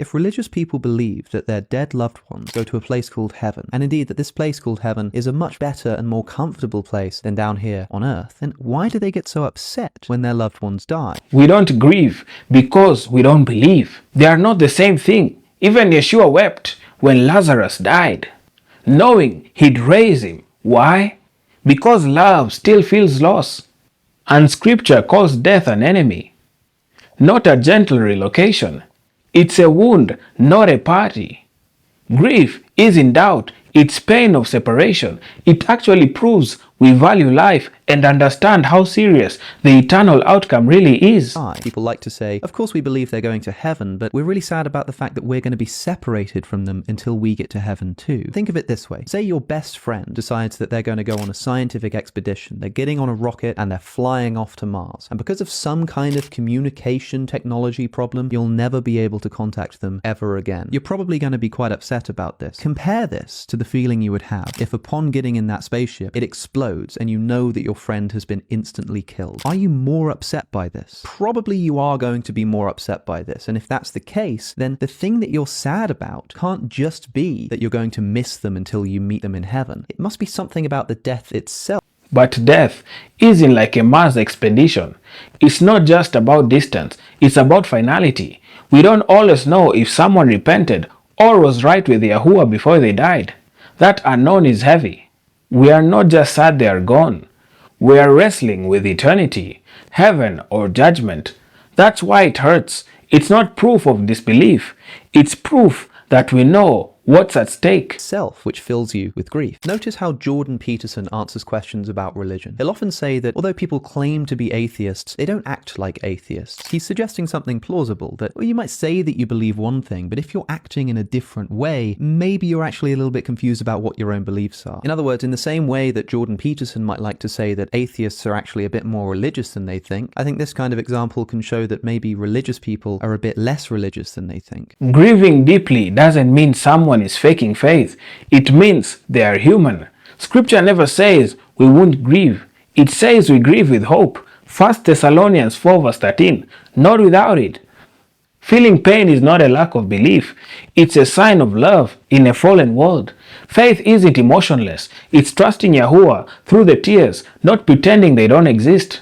If religious people believe that their dead loved ones go to a place called heaven, and indeed that this place called heaven is a much better and more comfortable place than down here on earth, then why do they get so upset when their loved ones die? We don't grieve because we don't believe. They are not the same thing. Even Yeshua wept when Lazarus died, knowing he'd raise him. Why? Because love still feels loss. And scripture calls death an enemy, not a gentle relocation. It's a wound, not a party. Grief is in doubt. It's pain of separation. It actually proves we value life and understand how serious the eternal outcome really is. People like to say, of course we believe they're going to heaven, but we're really sad about the fact that we're going to be separated from them until we get to heaven too. Think of it this way. Say your best friend decides that they're going to go on a scientific expedition. They're getting on a rocket and they're flying off to Mars. And because of some kind of communication technology problem, you'll never be able to contact them ever again. You're probably going to be quite upset about this. Compare this to the feeling you would have if upon getting in that spaceship, it explodes and you know that your friend has been instantly killed. Are you more upset by this? Probably you are going to be more upset by this. And if that's the case, then the thing that you're sad about can't just be that you're going to miss them until you meet them in heaven. It must be something about the death itself. But death isn't like a Mars expedition. It's not just about distance, it's about finality. We don't always know if someone repented or was right with Yahuah before they died. That unknown is heavy. We are not just sad they are gone. We are wrestling with eternity, heaven or judgment. That's why it hurts. It's not proof of disbelief. It's proof that we know what's at stake. Self, which fills you with grief. Notice how Jordan Peterson answers questions about religion. He'll often say that although people claim to be atheists, they don't act like atheists. He's suggesting something plausible, that well, you might say that you believe one thing, but if you're acting in a different way, maybe you're actually a little bit confused about what your own beliefs are. In other words, in the same way that Jordan Peterson might like to say that atheists are actually a bit more religious than they think, I think this kind of example can show that maybe religious people are a bit less religious than they think. Grieving deeply doesn't mean someone is faking faith. It means they are human. Scripture never says we won't grieve. It says we grieve with hope. 1 Thessalonians 4 verse 13. Not without it. Feeling pain is not a lack of belief. It's a sign of love in a fallen world. Faith isn't emotionless. It's trusting Yahuah through the tears, not pretending they don't exist.